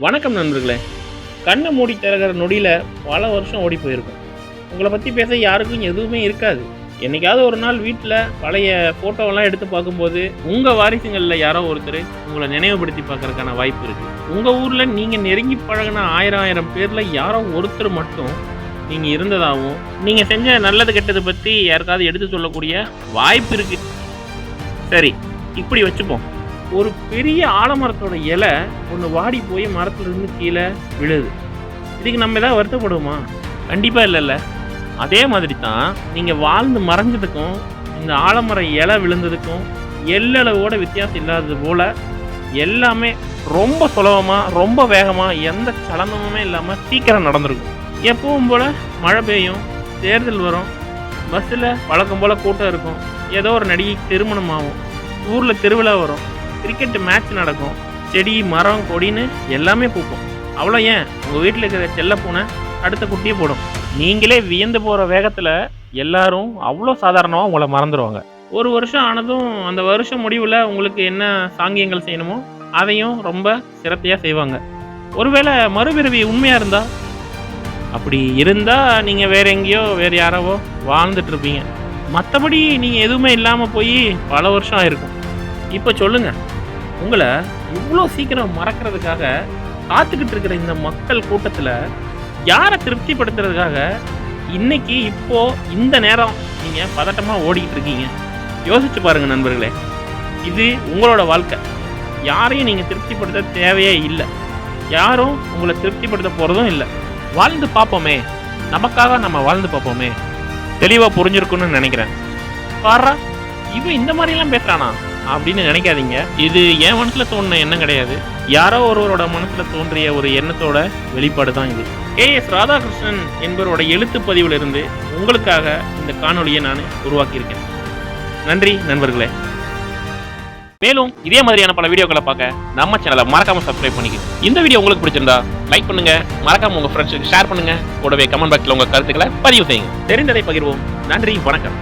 வணக்கம் நண்பர்களே. கண்ணை மூடி திறக்கிற நொடியில் பல வருஷம் ஓடி போயிருக்கும். உங்களை பற்றி பேச யாருக்கும் எதுவுமே இருக்காது. என்னைக்காவது ஒரு நாள் வீட்டில் பழைய ஃபோட்டோவெல்லாம் எடுத்து பார்க்கும்போது உங்கள் வாரிசுங்களில் யாரோ ஒருத்தர் உங்களை நினைவுபடுத்தி பார்க்கறதுக்கான வாய்ப்பு இருக்குது. உங்கள் ஊரில் நீங்கள் நெருங்கி பழகின ஆயிரம் பேரில் யாரோ ஒருத்தர் மட்டும் நீங்கள் இருந்ததாகவும் நீங்கள் செஞ்ச நல்லது கெட்டது பற்றி யாருக்காவது எடுத்து சொல்லக்கூடிய வாய்ப்பு இருக்குது. சரி, இப்படி வச்சுப்போம். ஒரு பெரிய ஆலமரத்தோட இலை ஒன்று வாடி போய் மரத்துலேருந்து கீழே விழுது. இதுக்கு நம்ம எதாவது வருத்தப்படுவோமா? கண்டிப்பாக இல்லைல்ல. அதே மாதிரி தான் நீங்கள் வாழ்ந்து மறைஞ்சதுக்கும் இந்த ஆலமர இலை விழுந்ததுக்கும் எல்லளவோட வித்தியாசம் இல்லாதது போல் எல்லாமே ரொம்ப சுலபமாக ரொம்ப வேகமாக எந்த சலனமுமே இல்லாமல் சீக்கிரம் நடந்திருக்கும். எப்பவும் போல் மழை பெய்யும், தேர்தல் வரும், பஸ்ஸில் வழக்கம் போல் கூட்டம் இருக்கும், ஏதோ ஒரு நடிகை திருமணம் ஆகும், ஊரில் திருவிழா வரும், கிரிக்கெட் மேட்ச் நடக்கும், செடி மரம் கொடின்னு எல்லாமே பூக்கும். அவ்வளோ ஏன் உங்கள் வீட்டில் இருக்கிற செல்ல பூனை அடுத்த குட்டியே போடும். நீங்களே வியந்து போகிற வேகத்தில் எல்லாரும் அவ்வளோ சாதாரணமாக உங்களை மறந்துடுவாங்க. ஒரு வருஷம் ஆனதும் அந்த வருஷம் முடிவில் உங்களுக்கு என்ன சாங்கியங்கள் செய்யணுமோ அதையும் ரொம்ப சிரத்தையாக செய்வாங்க. ஒருவேளை மறுபிறவி உண்மையாக இருந்தால், அப்படி இருந்தால் நீங்கள் வேறு எங்கேயோ வேறு யாராவோ வாழ்ந்துட்டுருப்பீங்க. மற்றபடி நீங்கள் எதுவுமே இல்லாமல் போய் பல வருஷம் ஆயிருக்கும். இப்போ சொல்லுங்கள், உங்களை இவ்வளோ சீக்கிரம் மறக்கிறதுக்காக காத்துக்கிட்டு இருக்கிற இந்த மக்கள் கூட்டத்தில் யாரை திருப்திப்படுத்துறதுக்காக இன்னைக்கு இப்போது இந்த நேரம் நீங்கள் பதட்டமாக ஓடிக்கிட்டு இருக்கீங்க? யோசிச்சு பாருங்கள் நண்பர்களே. இது உங்களோட வாழ்க்கை. யாரையும் நீங்கள் திருப்திப்படுத்த தேவையே இல்லை. யாரும் உங்களை திருப்திப்படுத்த போகிறதும் இல்லை. வாழ்ந்து பார்ப்போமே, நமக்காக நம்ம வாழ்ந்து பார்ப்போமே. தெளிவாக புரிஞ்சிருக்குன்னு நினைக்கிறேன். பாரா, இவன் இந்த மாதிரிலாம் பேசுகிறானா அப்படின்னு நினைக்காதீங்க. இது என் மனசில் தோணுன எண்ணம் கிடையாது. யாரோ ஒருவரோட மனசில் தோன்றிய ஒரு எண்ணத்தோட வெளிப்பாடு தான் இது. KS ராதாகிருஷ்ணன் என்பவரோட எழுத்து பதிவிலிருந்து உங்களுக்காக இந்த காணொலியை நான் உருவாக்கியிருக்கேன். நன்றி நண்பர்களே. மேலும் இதே மாதிரியான பல வீடியோக்களை பார்க்க நம்ம சேனலை மறக்காம சப்ஸ்கிரைப் பண்ணிக்கோங்க. இந்த வீடியோ உங்களுக்கு பிடிச்சிருந்தா லைக் பண்ணுங்க, மறக்காம உங்க ஃப்ரெண்ட்ஸுக்கு ஷேர் பண்ணுங்க, கூடவே கமெண்ட் பாக்ஸில் உங்க கருத்துக்களை பதிவு செய்யுங்க. தெரிந்ததை பகிர்வோம். நன்றி, வணக்கம்.